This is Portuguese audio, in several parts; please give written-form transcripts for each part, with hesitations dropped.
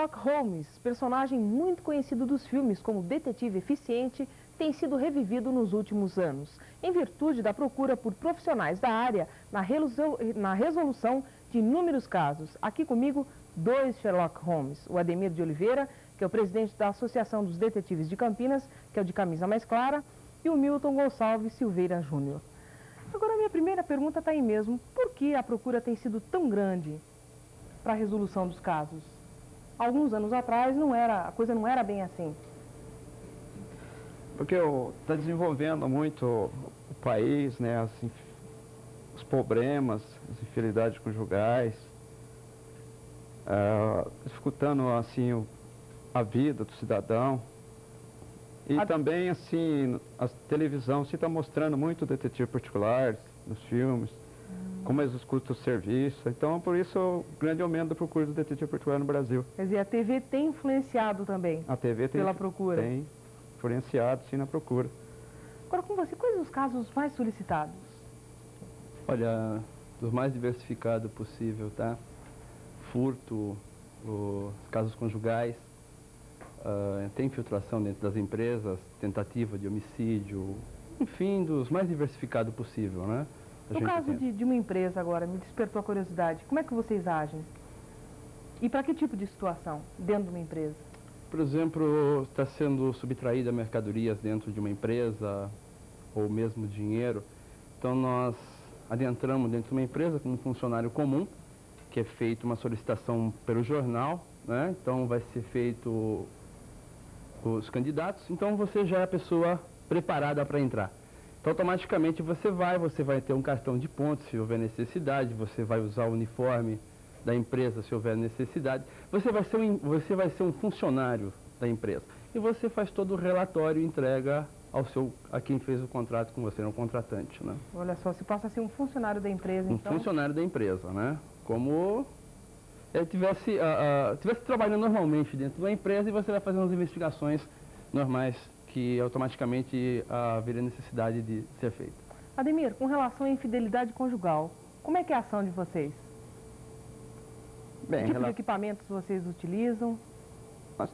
Sherlock Holmes, personagem muito conhecido dos filmes como detetive eficiente, tem sido revivido nos últimos anos, em virtude da procura por profissionais da área na resolução de inúmeros casos. Aqui comigo, dois Sherlock Holmes, o Ademir de Oliveira, que é o presidente da Associação dos Detetives de Campinas, que é o de camisa mais clara, e o Milton Gonçalves Silveira Júnior. Agora, a minha primeira pergunta está aí mesmo. Por que a procura tem sido tão grande para a resolução dos casos? Alguns anos atrás a coisa não era bem assim. Porque está desenvolvendo muito o país, né, os problemas, as infidelidades conjugais, dificultando assim a vida do cidadão. E também assim a televisão se está mostrando muito detetive particular nos filmes, como eles executam o serviço. Então, por isso, o grande aumento da procura do detetive particular no Brasil. Quer dizer, a TV tem influenciado também pela procura? Tem influenciado, sim, na procura. Agora, com você, quais os casos mais solicitados? Olha, dos mais diversificados possível, tá? Furto, os casos conjugais, tem infiltração dentro das empresas, tentativa de homicídio, enfim, dos mais diversificados possível, né? No caso de uma empresa agora, me despertou a curiosidade, como é que vocês agem? E para que tipo de situação dentro de uma empresa? Por exemplo, está sendo subtraída mercadorias dentro de uma empresa, ou mesmo dinheiro. Então nós adentramos dentro de uma empresa com um funcionário comum, que é feita uma solicitação pelo jornal, né? Então vai ser feito os candidatos, então você já é a pessoa preparada para entrar. Então, automaticamente você vai ter um cartão de pontos se houver necessidade, você vai usar o uniforme da empresa se houver necessidade, você vai ser um funcionário da empresa. E você faz todo o relatório e entrega a quem fez o contrato com você, no contratante, né? Olha só, se passa a ser um funcionário da empresa, então... Um funcionário da empresa, né? Como ele tivesse trabalhando normalmente dentro da empresa e você vai fazendo as investigações normais que automaticamente haveria necessidade de ser feita. Ademir, com relação à infidelidade conjugal, como é que é a ação de vocês? Bem, que tipo de equipamentos vocês utilizam? Nós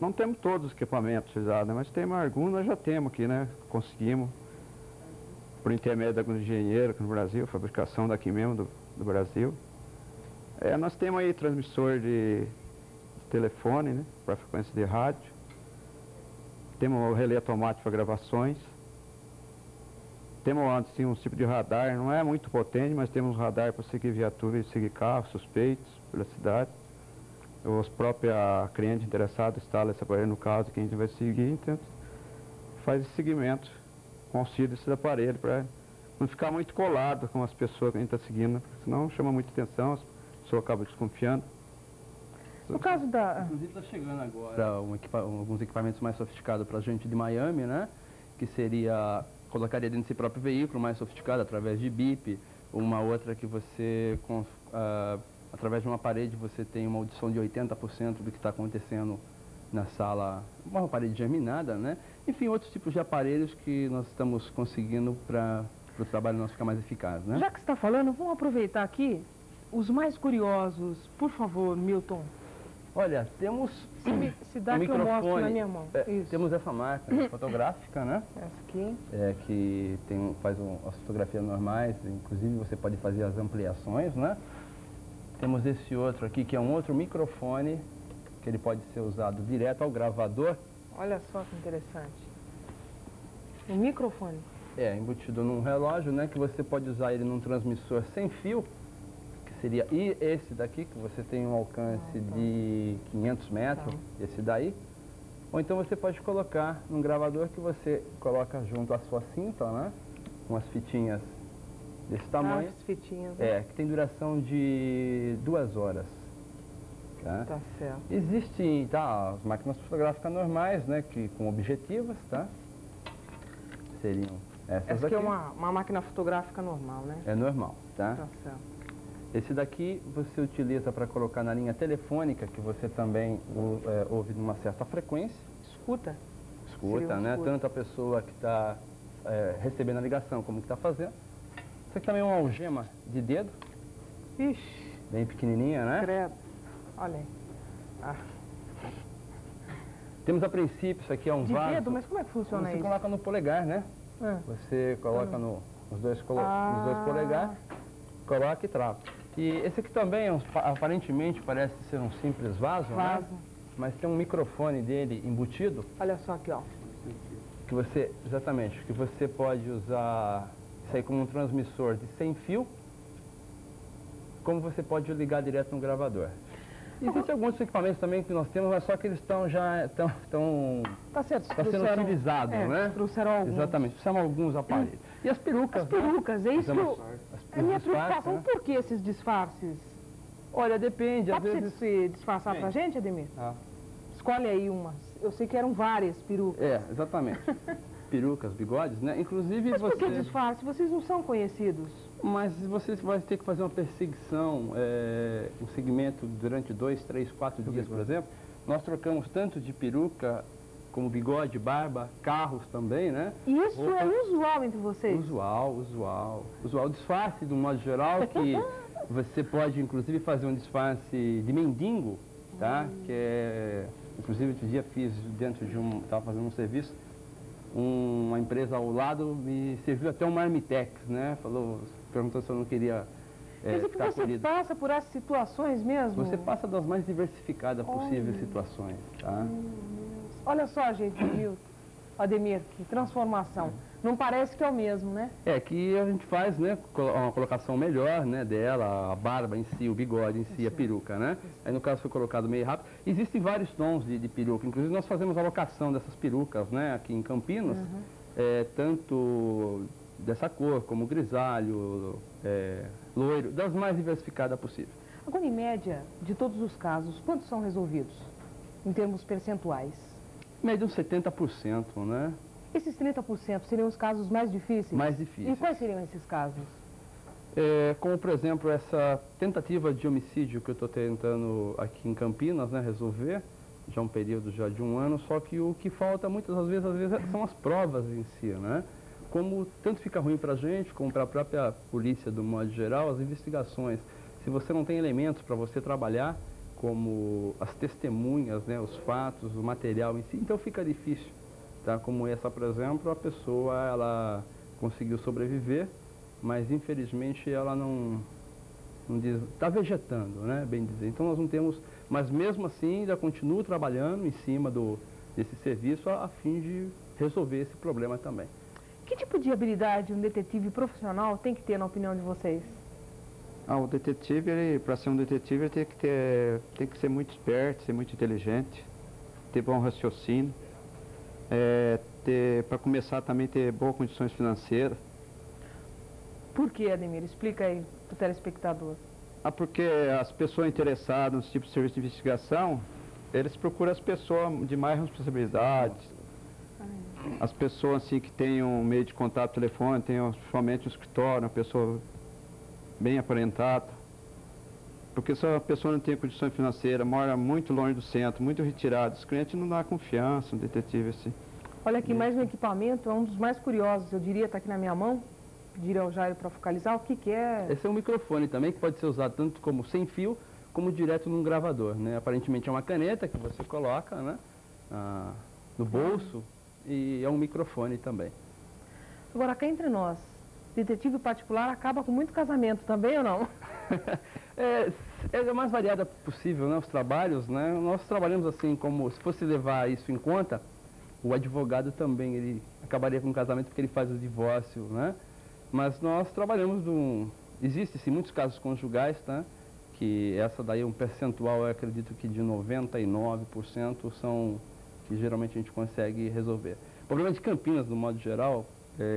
não temos todos os equipamentos utilizados, mas temos alguns, nós já temos aqui, né? Conseguimos, por intermédio de alguns engenheiros aqui no Brasil, fabricação daqui mesmo do Brasil. Nós temos aí transmissor de telefone, né? Para frequência de rádio. Temos o relé automático para gravações. Temos assim, um tipo de radar, não é muito potente, mas temos um radar para seguir viatura e seguir carros suspeitos pela cidade. Os próprios clientes interessados instalam esse aparelho no caso que a gente vai seguir, então faz esse seguimento com auxílio desse aparelho para não ficar muito colado com as pessoas que a gente está seguindo, porque senão chama muita atenção, as pessoas acabam desconfiando. No caso da... Inclusive está chegando agora alguns equipamentos mais sofisticados para a gente de Miami, né? Que seria, colocaria dentro desse próprio veículo mais sofisticado, através de bip, uma outra que você, através de uma parede, você tem uma audição de 80% do que está acontecendo na sala, uma parede germinada, né? Enfim, outros tipos de aparelhos que nós estamos conseguindo para o trabalho nosso ficar mais eficaz, né? Já que você está falando, vamos aproveitar aqui os mais curiosos. Por favor, Milton. Olha, temos se dá que eu mostro na minha mão. Temos essa máquina fotográfica, né? Essa aqui. Que faz as fotografias normais, inclusive você pode fazer as ampliações, né? Temos esse outro aqui, que é um outro microfone, que ele pode ser usado direto ao gravador. Olha só que interessante. Um microfone. Embutido num relógio, né? Que você pode usar ele num transmissor sem fio, seria esse daqui, que você tem um alcance de 500 metros, esse daí. Ou então você pode colocar num gravador que você coloca junto à sua cinta, né? Umas fitinhas desse tamanho. Fitinhas, né? Que tem duração de 2 horas. Tá certo. Existem as máquinas fotográficas normais, né? Com objetivas, tá? Seriam essas Essa aqui aqui. é uma máquina fotográfica normal, né? É normal, tá? Tá certo. Esse daqui você utiliza para colocar na linha telefônica, que você também ouve numa certa frequência. Escuta, né? Escuta. Tanto a pessoa que está recebendo a ligação como que está fazendo. Isso aqui também é uma algema de dedo. Ixi. Bem pequenininha, né? Credo. Olha aí. Ah. Temos a princípio, isso aqui é um De vaso. dedo? Mas como é que funciona Você isso? coloca no polegar, né? Ah. Você coloca nos dois polegares, coloca e trava. E esse aqui também, aparentemente, parece ser um simples vaso, né? Mas tem um microfone dele embutido. Olha só aqui, ó. Que você, exatamente, que você pode usar isso aí como um transmissor de sem fio, como você pode ligar direto no gravador. Existem alguns equipamentos também que nós temos, mas só que eles estão Tá certo, está sendo utilizados, né? Trouxeram alguns. Exatamente, são alguns aparelhos. E as perucas, As perucas, é isso que eu... É minha preocupação. né? Por que esses disfarces? Olha, depende, Dá às pra vezes... você disfarçar pra gente, Ademir? Escolhe aí umas. Eu sei que eram várias perucas. É, exatamente. Perucas, bigodes, né? Inclusive Mas você... por que disfarce? Vocês não são conhecidos. Mas você vai ter que fazer uma perseguição, um segmento durante 2, 3, 4 dias, por exemplo. Nós trocamos tanto de peruca como bigode, barba, carros também, né? E isso é usual entre vocês? Usual. Usual disfarce, de um modo geral, que você pode, inclusive, fazer um disfarce de mendigo, tá? Que é... Inclusive, outro dia fiz dentro de estava fazendo um serviço, uma empresa ao lado me serviu até um marmitex, né? Perguntou se eu não queria Quer dizer que ficar você acolhido. passa por essas situações mesmo? Você passa das mais diversificadas possíveis situações, tá? Olha só, gente, Ademir, que transformação. Não parece que é o mesmo, né? É que a gente faz, né, uma colocação melhor, né, dela, a barba em si, o bigode em si, a peruca, né? Aí no caso foi colocado meio rápido. Existem vários tons de peruca, inclusive nós fazemos a locação dessas perucas, né, aqui em Campinas, tanto dessa cor, como grisalho, loiro, das mais diversificadas possível. Agora, em média, de todos os casos, quantos são resolvidos, em termos percentuais? Média uns 70%, né? Esses 30% seriam os casos mais difíceis? Mais difíceis. E quais seriam esses casos? Como, por exemplo, essa tentativa de homicídio que eu estou tentando aqui em Campinas, né, resolver, já um período já de 1 ano, só que o que falta muitas vezes são as provas em si, né? Como tanto fica ruim para a gente, como para a própria polícia, do modo geral, as investigações. Se você não tem elementos para você trabalhar, como as testemunhas, né, os fatos, o material em si, então fica difícil. Tá? Como essa, por exemplo, a pessoa ela conseguiu sobreviver, mas infelizmente ela não está vegetando, né, bem dizer. Então nós não temos, mas mesmo assim ainda continuo trabalhando em cima desse serviço a fim de resolver esse problema também. Que tipo de habilidade um detetive profissional tem que ter, na opinião de vocês? O detetive, para ser um detetive, ele tem que ser muito esperto, ser muito inteligente, ter bom raciocínio, para começar também ter boas condições financeiras. Por que, Ademir? Explica aí para o telespectador. Porque as pessoas interessadas nesse tipo de serviço de investigação, eles procuram as pessoas de mais responsabilidade, as pessoas assim, que têm um meio de contato telefone, tenham somente um escritório, uma pessoa bem aparentada. Porque se a pessoa não tem condições financeiras, mora muito longe do centro, muito retirado, os clientes não dão confiança, um detetive assim. Olha aqui, mais um equipamento, é um dos mais curiosos, eu diria, está aqui na minha mão. Pediria ao Jairo para focalizar o que é. Esse é um microfone também, que pode ser usado tanto como sem fio, como direto num gravador, né? Aparentemente é uma caneta que você coloca, né, no bolso, e é um microfone também. Agora, cá entre nós, detetive particular acaba com muito casamento também ou não? É a mais variada possível, né, os trabalhos, né? Nós trabalhamos assim, como se fosse levar isso em conta, o advogado também, ele acabaria com o casamento porque ele faz o divórcio, né? Mas nós trabalhamos Existem sim muitos casos conjugais, tá? Que essa daí é um percentual, eu acredito que de 99% são que geralmente a gente consegue resolver. O problema de Campinas, do modo geral,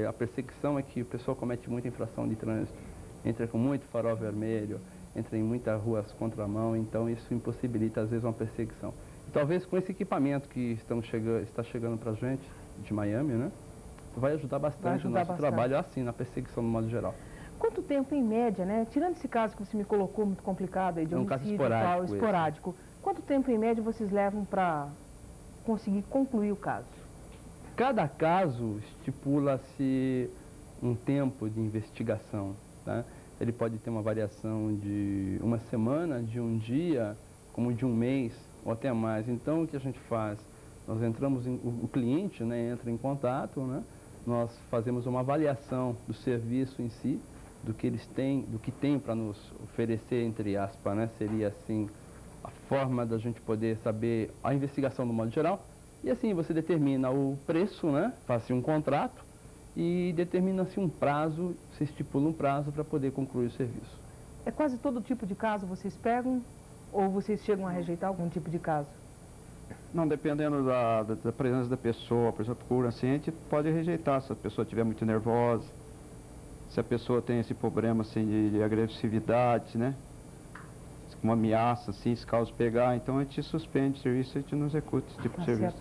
a perseguição é que o pessoal comete muita infração de trânsito. Entra com muito farol vermelho, entra em muitas ruas contramão, então isso impossibilita às vezes uma perseguição. E talvez com esse equipamento que está chegando para a gente, de Miami, né? Vai ajudar bastante o nosso trabalho assim, na perseguição do modo geral. Quanto tempo em média, né? Tirando esse caso que você me colocou muito complicado aí, de homicídio e tal, esporádico, quanto tempo em média vocês levam para conseguir concluir o caso? Cada caso estipula-se um tempo de investigação, tá? Ele pode ter uma variação de 1 semana, de 1 dia, como de um mês ou até mais. Então, o que a gente faz? Nós entramos, o cliente, né, entra em contato, né, nós fazemos uma avaliação do serviço em si, do que eles têm, do que tem para nos oferecer, entre aspas, né, seria assim a forma da gente poder saber a investigação do modo geral. E assim você determina o preço, né, faz-se um contrato e determina-se um prazo, se estipula um prazo para poder concluir o serviço. É quase todo tipo de caso vocês pegam ou vocês chegam a rejeitar algum tipo de caso? Não, dependendo da presença da pessoa, a pessoa procura assim, a gente pode rejeitar se a pessoa estiver muito nervosa, se a pessoa tem esse problema assim de agressividade, né? Uma ameaça, assim, se caso pegar, então a gente suspende o serviço, a gente não executa esse tipo de serviço.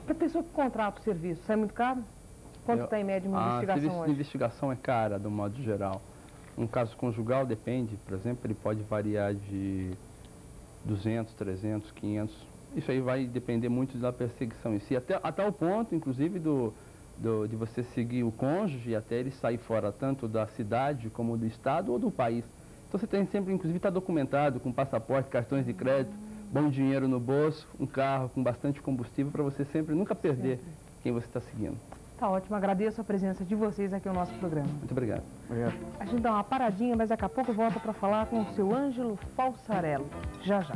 Para a pessoa que contrata o serviço, sai muito caro? Quanto está em média uma investigação serviço hoje? de investigação é cara, do modo geral. Um caso conjugal depende, por exemplo, ele pode variar de 200, 300, 500. Isso aí vai depender muito da perseguição em si, até o ponto, inclusive, de você seguir o cônjuge até ele sair fora, tanto da cidade como do estado ou do país. Então você tem sempre, inclusive, está documentado com passaporte, cartões de crédito, bom dinheiro no bolso, um carro com bastante combustível para você sempre, nunca perder quem você está seguindo. Tá ótimo, agradeço a presença de vocês aqui no nosso programa. Muito obrigado. Obrigado. A gente dá uma paradinha, mas daqui a pouco volta para falar com o seu Ângelo Falsarello. Já, já.